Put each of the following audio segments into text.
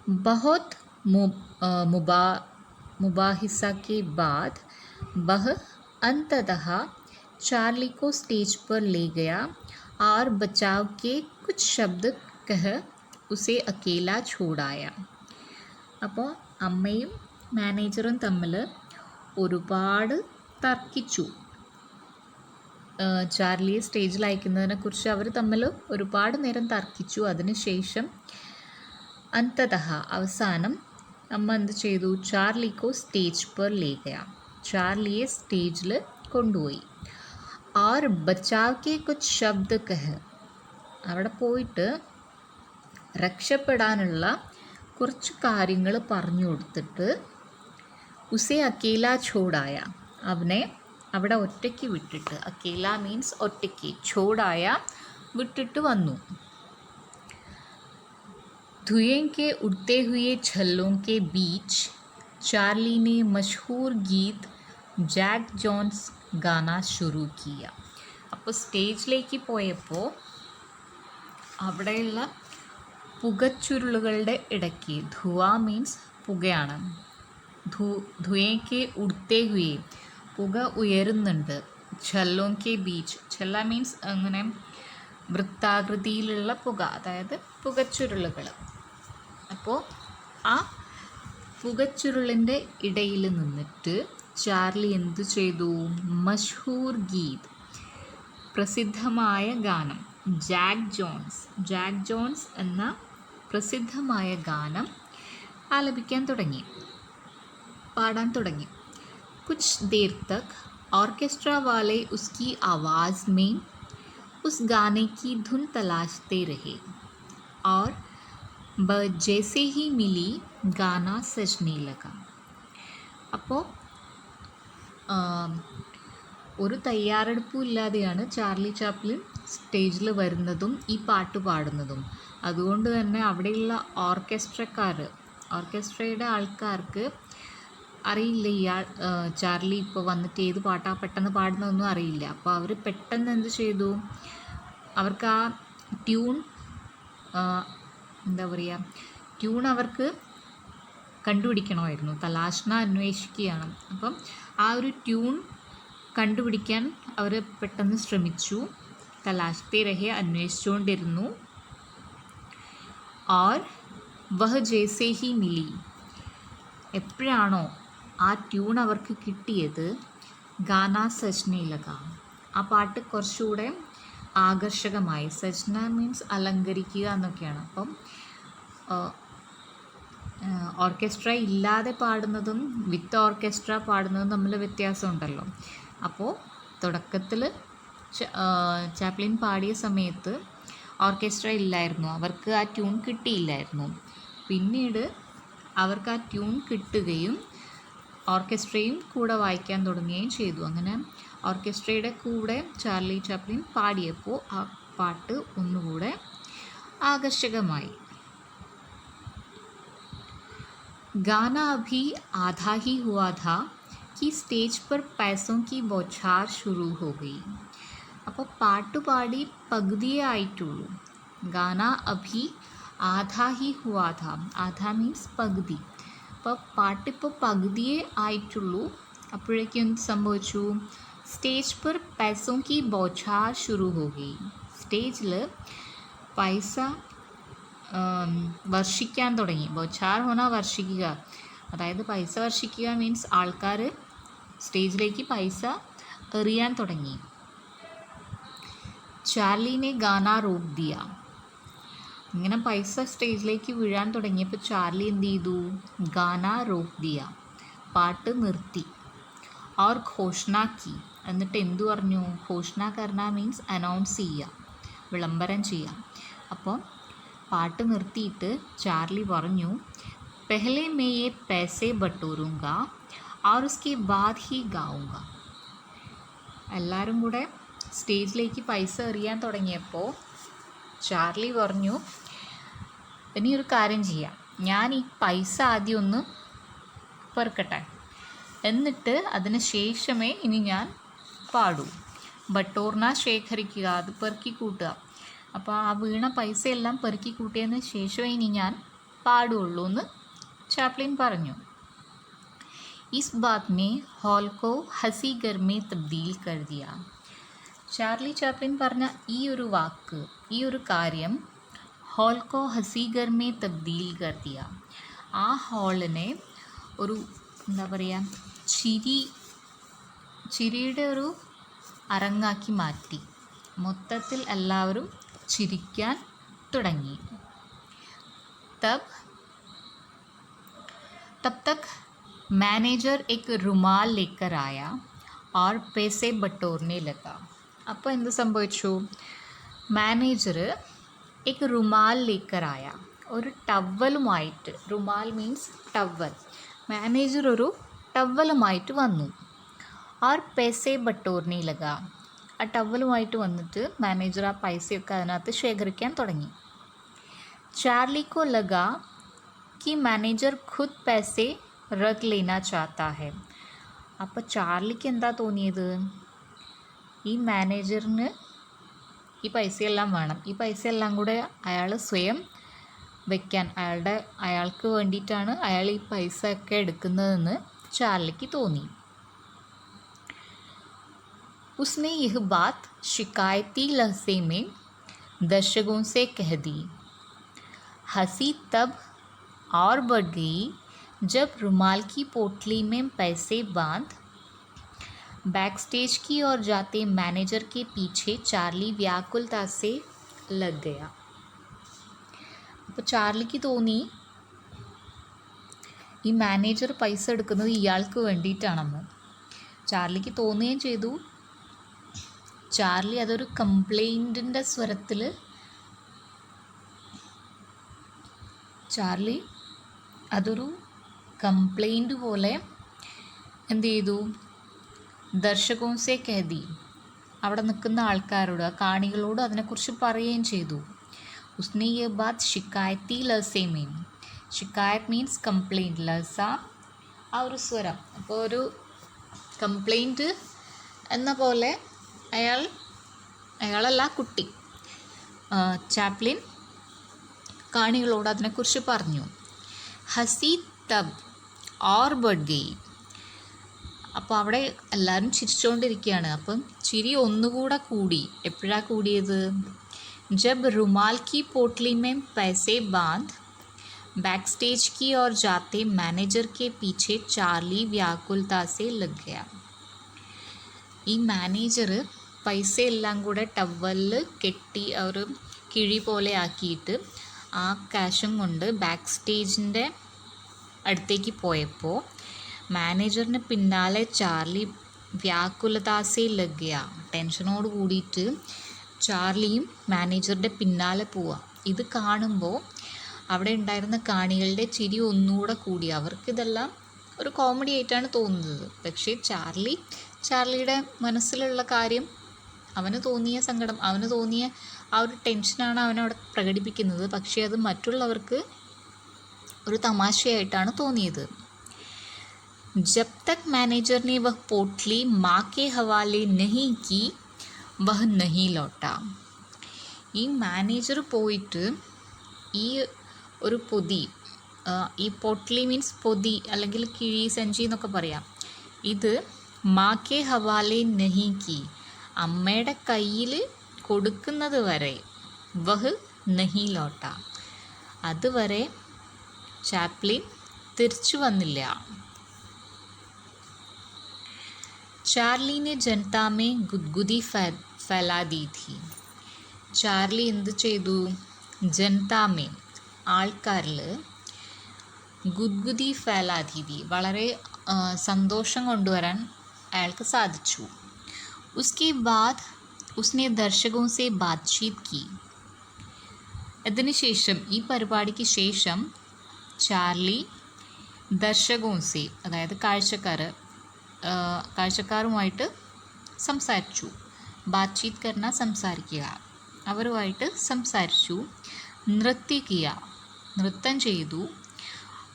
बहुत मुबाहिसा के बाद वह अंततः चार्ली को स्टेज पर ले गया और बचाव के कुछ शब्द कह उसे अकेला छोड़ाया. അപ്പോൾ അമ്മയും മാനേജറും തമ്മിൽ ഒരുപാട് തർക്കിച്ചു. ചാർലിയെ സ്റ്റേജിൽ അയക്കുന്നതിനെക്കുറിച്ച് അവർ തമ്മിൽ ഒരുപാട് നേരം തർക്കിച്ചു. അതിനുശേഷം അന്തതഃ അവസാനം അമ്മ എന്ത് ചെയ്തു? ചാർലിക്കോ സ്റ്റേജ് पर ले गया. ചാർലിയെ സ്റ്റേജിൽ കൊണ്ടുപോയി. और बचाव के कुछ शब्द कह അവിടെ പോയിട്ട് രക്ഷപ്പെടാനുള്ള കുറച്ച് കാര്യങ്ങൾ പറഞ്ഞു കൊടുത്തിട്ട് ഉസെ അക്കേല ഛോടായ അവനെ അവിടെ ഒറ്റയ്ക്ക് വിട്ടിട്ട്, അക്കേല മീൻസ് ഒറ്റയ്ക്ക്, ഛോടായ വിട്ടിട്ട് വന്നു. धुएं के उड़ते हुए छल्लों के बीच चार्ली ने मशहूर गीत ജാക്ക് ജോൺസ് ഗാന ശുരു കിയ. അപ്പോൾ സ്റ്റേജിലേക്ക് പോയപ്പോൾ അവിടെയുള്ള പുകച്ചുരുളുകളുടെ ഇടയ്ക്ക്, ധുവ മീൻസ് പുകയാണ്, ധുയേക്ക് ഉടുത്തേ ഹുയെ പുക ഉയരുന്നുണ്ട്, ഛല്ലോം കെ ബീച്ച്, ഛല്ല മീൻസ് അങ്ങനെ വൃത്താകൃതിയിലുള്ള പുക, അതായത് പുകച്ചുരുളുകൾ. അപ്പോൾ ആ പുകച്ചുരുളിൻ്റെ ഇടയിൽ നിന്നിട്ട് ചാർലി എന്തു ചെയ്തു? മഷ്ഹൂർ ഗീത്, പ്രസിദ്ധമായ ഗാനം, ജാക്ക് ജോൺസ് എന്ന പ്രസിദ്ധമായ ഗാനം ആലപിക്കാൻ തുടങ്ങി, പാടാൻ തുടങ്ങി. കുച്ച് ദേർ തക് ഓർക്കസ്ട്ര വാലെ ഉസ്കി ആവാസ് में उस गाने की धुन तलाशते रहे और जैसे ही मिली गाना सजने लगा. അപ്പോൾ ഒരു തയ്യാറെടുപ്പും ഇല്ലാതെയാണ് ചാർലി ചാപ്ലിൻ സ്റ്റേജിൽ വരുന്നതും ഈ പാട്ട് പാടുന്നതും. അതുകൊണ്ട് തന്നെ അവിടെയുള്ള ഓർക്കസ്ട്രയുടെ ആൾക്കാർക്ക് അറിയില്ല ചാർലി ഇപ്പോൾ വന്നിട്ട് ഏത് പാട്ടാ പെട്ടെന്ന് പാടുന്നതൊന്നും അറിയില്ല. അപ്പോൾ അവർ പെട്ടെന്ന് എന്ത് ചെയ്തു? അവർക്ക് ആ ട്യൂൺ ട്യൂൺ അവർക്ക് കണ്ടുപിടിക്കണമായിരുന്നു. തലാഷ്ന അന്വേഷിക്കുകയാണ്. അപ്പം ആ ഒരു ട്യൂൺ കണ്ടുപിടിക്കാൻ അവർ പെട്ടെന്ന് ശ്രമിച്ചു. തലാഷ്തേ രഹെ, അന്വേഷിച്ചുകൊണ്ടിരുന്നു. और वह जैसे ही मिली, എപ്പോഴാണോ ആ ട്യൂൺ അവർക്ക് കിട്ടിയത്, ഗാന സജ്നെ ലഗ, ആ പാട്ട് കുറച്ചുകൂടെ ആകർഷകമായി. സജ്ന മീൻസ് അലങ്കരിക്കുക എന്നൊക്കെയാണ്. അപ്പം ഓർക്കസ്ട്ര ഇല്ലാതെ പാടുന്നതും വിത്ത് ഓർക്കസ്ട്ര പാടുന്നതും തമ്മിൽ വ്യത്യാസമുണ്ടല്ലോ. അപ്പോൾ തുടക്കത്തിൽ ചാപ്ലിൻ പാടിയ സമയത്ത് ഓർക്കസ്ട്ര ഇല്ലായിരുന്നു, അവർക്ക് ആ ട്യൂൺ കിട്ടിയില്ലായിരുന്നു. പിന്നീട് അവർക്ക് ആ ട്യൂൺ കിട്ടുകയും ഓർക്കസ്ട്രയും കൂടെ വായിക്കാൻ തുടങ്ങുകയും ചെയ്തു. അങ്ങനെ ഓർക്കസ്ട്രയുടെ കൂടെ ചാർലി ചാപ്ലിൻ പാടിയപ്പോൾ ആ പാട്ട് ഒന്നുകൂടെ ആകർഷകമായി. गाना अभी आधा ही हुआ था कि സ്റ്റേജ് पर पैसों की बौछार शुरू हो गई. അപ്പോൾ പാട്ട് പാടി പകുതിയേ ആയിട്ടുള്ളൂ. ഗാന അഭി ആധാ ഹി ഹുവാ ഥാ, ആധാ മീൻസ് പകുതി. അപ്പോൾ പാട്ടിപ്പോൾ പകുതിയേ ആയിട്ടുള്ളൂ. അപ്പോഴേക്കും എന്ത് സംഭവിച്ചു? സ്റ്റേജ് पर पैसों की बौछार शुरू हो गई. സ്റ്റേജിൽ പൈസ വർഷിക്കാൻ തുടങ്ങി. ബൗച്ചാർ ഹോന വർഷിക്കുക, അതായത് പൈസ വർഷിക്കുക മീൻസ് ആൾക്കാർ സ്റ്റേജിലേക്ക് പൈസ എറിയാൻ തുടങ്ങി. ചാർലിനെ ഗാന റോക്ക് ദിയ, ഇങ്ങനെ പൈസ സ്റ്റേജിലേക്ക് വീഴാൻ തുടങ്ങിയപ്പോൾ ചാർലി എന്ത് ചെയ്തു? ഗാന റോക്ക് ദിയ, പാട്ട് നിർത്തി. और घोषणा की, എന്നിട്ട് എന്തു പറഞ്ഞു? ഘോഷണ കർണ മീൻസ് അനൗൺസ് ചെയ്യുക, വിളംബരം ചെയ്യുക. അപ്പോൾ പാട്ട് നിർത്തിയിട്ട് ചാർലി പറഞ്ഞു, പെഹ്ലെ മേ യെ പൈസെ ബട്ടോറൂങ്ക और उसके बाद ही गाऊंगा. എല്ലാവരും കൂടെ സ്റ്റേജിലേക്ക് പൈസ എറിയാൻ തുടങ്ങിയപ്പോൾ ചാർലി പറഞ്ഞു, ഇനിയൊരു കാര്യം ചെയ്യാം, ഞാൻ ഈ പൈസ ആദ്യം ഒന്ന് പെറുക്കട്ടെ, എന്നിട്ട് അതിന് ശേഷമേ ഇനി ഞാൻ പാടൂ. ബട്ടോർന ശേഖരിക്കുക, അത് പെറുക്കി കൂട്ടുക. അപ്പോൾ ആ വീണ പൈസയെല്ലാം പെറുക്കി കൂട്ടിയതിന് ശേഷമേ ഇനി ഞാൻ പാടുള്ളൂ എന്ന് ചാപ്ലിൻ പറഞ്ഞു. Is Baat may whole co ഹസി ഗർ may തബ്ദീൽ കർ ദിയ. ചാർലി ചാപ്ലിൻ പറഞ്ഞ ഈ ഒരു വാക്ക്, ഈ ഒരു കാര്യം ഹോൾ കോ ഹസി ഗർ മേ തബ്ദീൽ കർ ദിയ, ആ ഹാളിനെ ഒരു എന്താ പറയുക, ചിരിയുടെ ഒരു അരങ്ങാക്കി മാറ്റി. മൊത്തത്തിൽ എല്ലാവരും ചിരിക്കാൻ തുടങ്ങി. तब तक मैनेजर एक रुमाल लेकर आया और पैसे बटोरने लगा. അപ്പോൾ എന്ത് സംഭവിച്ചു? മാനേജർ एक रुमाल लेकर आया, ഒരു ടവലുമായിട്ട്, റുമാൽ മീൻസ് ടവൽ, മാനേജർ ഒരു ടവലുമായിട്ട് വന്നു. और पैसे बटोरने लगा, ആ ടവലുമായിട്ട് വന്നിട്ട് മാനേജർ ആ പൈസയൊക്കെ അതിനകത്ത് ശേഖരിക്കാൻ തുടങ്ങി. चार्ली को लगा कि मैनेजर खुद पैसे रख लेना चाहता है. അപ്പോൾ ചാർലിക്ക് എന്താ തോന്നിയത്? ഈ മാനേജറിന് ഈ പൈസയെല്ലാം വേണം, ഈ പൈസയെല്ലാം കൂടെ അയാൾ സ്വയം വയ്ക്കാൻ, അയാൾക്ക് വേണ്ടിയിട്ടാണ് അയാൾ ഈ പൈസ ഒക്കെ എടുക്കുന്നതെന്ന് ചാർലിക്ക് തോന്നി. उसने यह बात शिकायती लहजे में दर्शकों से कह दी. हंसी तब और बढ़ गई जब रुमाल की पोटली में पैसे बांध बैक स्टेज की ओर जाते मैनेजर के पीछे चार्ली व्याकुलता से लग गया. അപ്പോൾ ചാർലിക്ക് തോന്നി ഈ മാനേജർ പൈസ എടുക്കുന്നത് ഇയാൾക്ക് വേണ്ടിയിട്ടാണെന്ന്. ചാർലിക്ക് തോന്നുകയും ചെയ്തു. ചാർലി അതൊരു കംപ്ലൈൻറ്റിൻ്റെ സ്വരത്തിൽ അതൊരു കംപ്ലൈൻറ്റ് പോലെ എന്ത് ചെയ്തു? ദർശകോസെ കഹതി, അവിടെ നിൽക്കുന്ന ആൾക്കാരോട്, കാണികളോട് അതിനെക്കുറിച്ച് പറയുകയും ചെയ്തു. ഉസ്നെ യെ ബാത് ഷിക്കായത്തി ലസെ മീൻ, ഷിക്കായത്ത് മീൻസ് കംപ്ലൈൻറ്റ്, ലസ ആ ഒരു സ്വരം. അപ്പോൾ ഒരു കംപ്ലൈൻറ്റ് എന്ന പോലെ അയാളല്ല കുട്ടി, ചാപ്ലിൻ കാണികളോട് അതിനെക്കുറിച്ച് പറഞ്ഞു. ഹസി തബ് ഓർ ബഡ് ഗയി, അപ്പോൾ അവിടെ എല്ലാവരും ചിരിച്ചുകൊണ്ടിരിക്കുകയാണ്. അപ്പം ചിരി ഒന്നുകൂടെ കൂടി. എപ്പോഴാണ് കൂടിയത്? जब रुमाल की पोटली में पैसे बांध बैक स्टेज की ओर जाते मैनेजर के पीछे चार्ली व्याकुलता से लग गया. ഈ മാനേജർ പൈസ എല്ലാം കൂടെ ടവലിൽ കെട്ടി ഒരു കിഴി പോലെ ആക്കിയിട്ട് ആ ക്യാഷും കൊണ്ട് ബാക്ക് സ്റ്റേജിൻ്റെ അടുത്തേക്ക് പോയപ്പോൾ മാനേജറിന് പിന്നാലെ ചാർലി വ്യാകുലതാസെ ലഗ്യ, ടെൻഷനോട് കൂടിയിട്ട് ചാർലിയും മാനേജറുടെ പിന്നാലെ പോവുക. ഇത് കാണുമ്പോൾ അവിടെ ഉണ്ടായിരുന്ന കാണികളുടെ ചിരി ഒന്നുകൂടെ കൂടി. അവർക്കിതെല്ലാം ഒരു കോമഡി ആയിട്ടാണ് തോന്നുന്നത്. പക്ഷേ ചാർലിയുടെ മനസ്സിലുള്ള കാര്യം, അവന് തോന്നിയ സങ്കടം, അവന് തോന്നിയ ആ ഒരു ടെൻഷനാണ് അവനവിടെ പ്രകടിപ്പിക്കുന്നത്. പക്ഷേ അത് മറ്റുള്ളവർക്ക് ഒരു തമാശയായിട്ടാണ് തോന്നിയത്. जब तक मैनेजर ने वह पोटली माँ के हवाले नहीं की वह नहीं लौटा. ഈ മാനേജർ പോയിട്ട് ഈ ഒരു പൊതി, ഈ പോട്ട്ലി മീൻസ് പൊതി അല്ലെങ്കിൽ കിഴി, സഞ്ചി എന്നൊക്കെ പറയാം, ഇത് മാക്കെ ഹവാലെ നഹി കി, അമ്മയുടെ കയ്യിൽ കൊടുക്കുന്നത് വരെ, വഹ് നഹി ലോട്ട, അതുവരെ ചാപ്ലിൻ തിരിച്ചു വന്നില്ല. ചാർലി ने जनता में गुदगुदी फैला दी थी. ചാർലി എന്ത് ചെയ്തു? ജനതാമേ, ആൾക്കാരിൽ, ഗുദ്ഗുദി ഫൈലാദി തി, വളരെ സന്തോഷം കൊണ്ടുവരാൻ അയാൾക്ക് സാധിച്ചു. ഉസ്കെ ബാദ് ഉസ്നെ ദർശകോ സെ ബാത്ചീത് കി. അതിനുശേഷം, ഈ പരിപാടിക്ക് ശേഷം ചാർലി ദർശകോ സെ, അതായത് കാഴ്ചക്കാരുമായിട്ട് സംസാരിച്ചു. ബാത്ചീത് കർണ, സംസാരിക്കുക, അവരുമായിട്ട് സംസാരിച്ചു. നൃത്യ നൃത്തം ചെയ്തു.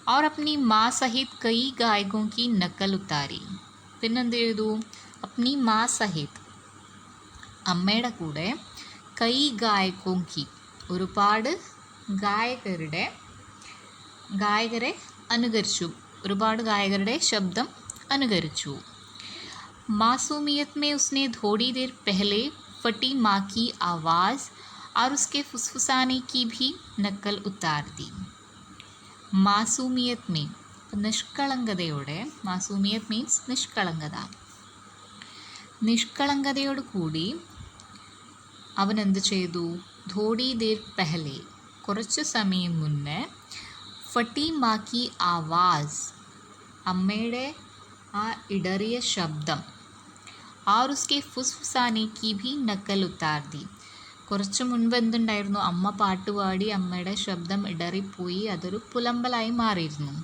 और अपनी माँ सहित कई गायकों की नकल उतारी. പിന്നെന്ത് ചെയ്തു? अपनी माँ सहित, അമ്മയുടെ കൂടെ, കൈ ഗായകോം കി, ഒരുപാട് ഗായകരുടെ ഗായകരെ അനുകരിച്ചു, ഒരുപാട് ഗായകരുടെ ശബ്ദം അനുകരിച്ചു. मासूमियत में उसने थोड़ी देर पहले फटी माँ की आवाज़ और उसके फुसफुसाने की भी नकल उतार दी. മാസൂമിയത്ത് മീൻ നിഷ്കളങ്കതയോടെ, മാസൂമിയത്ത് മീൻസ് നിഷ്കളങ്കത, നിഷ്കളങ്കതയോട് കൂടി അവൻ എന്ത് ചെയ്തു? ധോടി ദേർ പെഹലെ, കുറച്ച് സമയം മുന്നേ, ഫട്ടി മാക്കി ആവാസ്, അമ്മയുടെ ആ ഇടറിയ ശബ്ദം, ആർ ഉസ്കെ ഫുസ്ഫുസാനെ കി ഭി നക്കൽ ഉത്താർ ദി, കുറച്ച് മുൻപ് എന്തുണ്ടായിരുന്നു? അമ്മ പാട്ടുപാടി അമ്മയുടെ ശബ്ദം ഇടറിപ്പോയി, അതൊരു പുലമ്പലായി മാറിയിരുന്നു.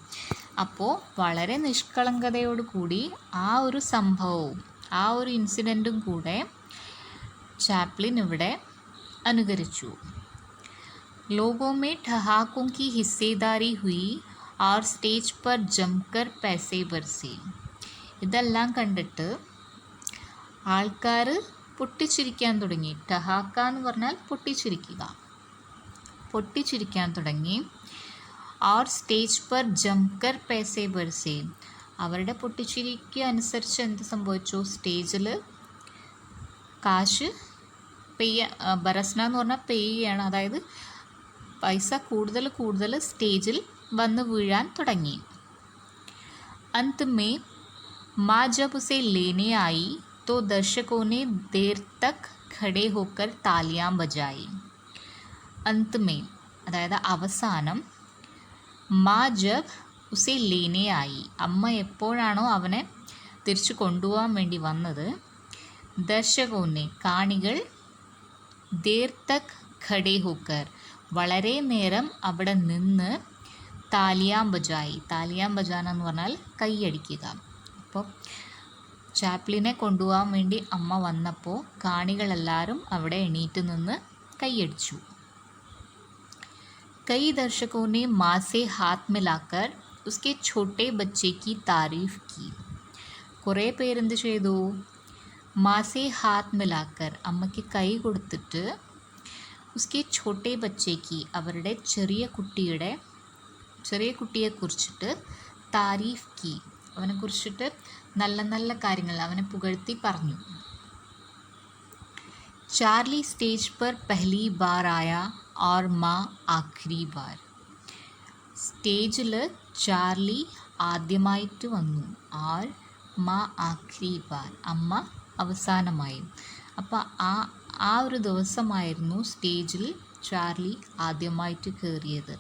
അപ്പോൾ വളരെ നിഷ്കളങ്കതയോട് കൂടി ആ ഒരു സംഭവവും ആ ഒരു ഇൻസിഡൻറ്റും കൂടെ ചാപ്ലിൻ ഇവിടെ അനുകരിച്ചു. लोगों में ठहाकों की हिस्सेदारी हुई और സ്റ്റേജ് पर जमकर पैसे बरसे. ഇതെല്ലാം കണ്ടിട്ട് ആൾക്കാർ പൊട്ടിച്ചിരിക്കാൻ തുടങ്ങി. ടഹാക്ക എന്ന് പറഞ്ഞാൽ പൊട്ടിച്ചിരിക്കുക, പൊട്ടിച്ചിരിക്കാൻ തുടങ്ങി. और സ്റ്റേജ് पर जमकर पैसे बरसे, അവരുടെ പൊട്ടിച്ചിരിക്ക് അനുസരിച്ച് എന്ത് സംഭവിച്ചു? സ്റ്റേജിൽ കാശ് ബരസ്ന എന്ന് പറഞ്ഞാൽ പെയ്യുകയാണ്, അതായത് പൈസ കൂടുതൽ കൂടുതൽ സ്റ്റേജിൽ വന്ന് വീഴാൻ തുടങ്ങി. अंत में माँ जब उसे लेने आई तो दर्शकों ने देर तक खड़े होकर तालियां बजाई. अंत में അതായത് അവസാനം, മാ ജബ് ഉസെ ലേനെ ആയി, അമ്മ എപ്പോഴാണോ അവനെ തിരിച്ചു കൊണ്ടുപോകാൻ വേണ്ടി വന്നത്, ദർശകോനെ കാണികൾ, ദേർ തക് ഖഡേ ഹോക്കർ വളരെ നേരം അവിടെ നിന്ന്, താലിയാം ബജായി, താലിയാം ബജാന എന്ന് പറഞ്ഞാൽ കൈയടിക്കുക. അപ്പോൾ ചാപ്ലിനെ കൊണ്ടുപോകാൻ വേണ്ടി അമ്മ വന്നപ്പോൾ കാണികളെല്ലാവരും അവിടെ എണീറ്റ് നിന്ന് കൈയടിച്ചു. कई दर्शकों ने माँ से हाथ मिलाकर उसके छोटे बच्चे की तारीफ की. കുറേ പേരെന്ത് ചെയ്തു? മാസെ ഹാത്ത് മിലാക്കർ, അമ്മയ്ക്ക് കൈ കൊടുത്തിട്ട്, ഉസ്കെ ഛോട്ടെ ബച്ചേക്ക് അവരുടെ ചെറിയ കുട്ടിയെക്കുറിച്ചിട്ട്, താരീഫ് കി അവനെക്കുറിച്ചിട്ട് നല്ല നല്ല കാര്യങ്ങൾ അവനെ പുകഴ്ത്തി പറഞ്ഞു. ചാർലി സ്റ്റേജ് पर पहली बार आया और माँ आखिरी बार. സ്റ്റേജിൽ ചാർലി ആദ്യമായിട്ട് വന്നു. ആർ മാ ആഖിരി ബാർ, അമ്മ അവസാനമായി. അപ്പോൾ ആ ഒരു ദിവസമായിരുന്നു സ്റ്റേജിൽ ചാർലി ആദ്യമായിട്ട് കയറിയത്.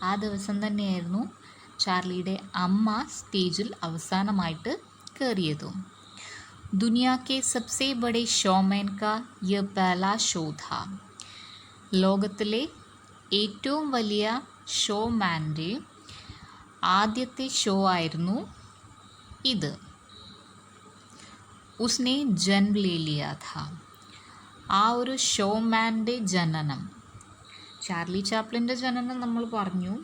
ആ ദിവസം തന്നെയായിരുന്നു ചാർലിയുടെ അമ്മ സ്റ്റേജിൽ അവസാനമായിട്ട് കയറിയതും. दुनिया के सबसे बड़े शोमैन का यह पहला शो था. ലോകത്തിലെ ഏറ്റവും വലിയ ഷോമാൻ്റെ ആദ്യത്തെ ഷോ ആയിരുന്നു ഇത്. ഉസ്നെ ജന്മ ലേ ലിയാ ഥാ, ആ ഒരു ഷോമാൻ്റെ ജനനം. ചാർലി ചാപ്ലിൻ്റെ ജനനം നമ്മൾ പറഞ്ഞു.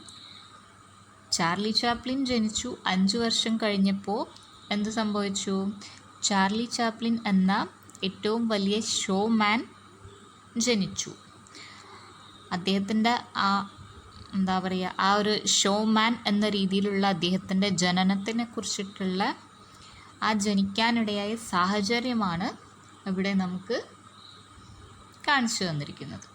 ചാർലി ചാപ്ലിൻ ജനിച്ചു. 5 വർഷം കഴിഞ്ഞപ്പോൾ എന്ത് സംഭവിച്ചു? ചാർലി ചാപ്ലിൻ എന്ന ഏറ്റവും വലിയ ഷോമാൻ ജനിച്ചു. അദ്ദേഹത്തിൻ്റെ ആ ഒരു ഷോമാൻ എന്ന രീതിയിലുള്ള അദ്ദേഹത്തിൻ്റെ ജനനത്തിനെ കുറിച്ചിട്ടുള്ള ആ ജനിക്കാനിടയായ സാഹചര്യമാണ് ഇവിടെ നമുക്ക് കാണിച്ചു തന്നിരിക്കുന്നത്.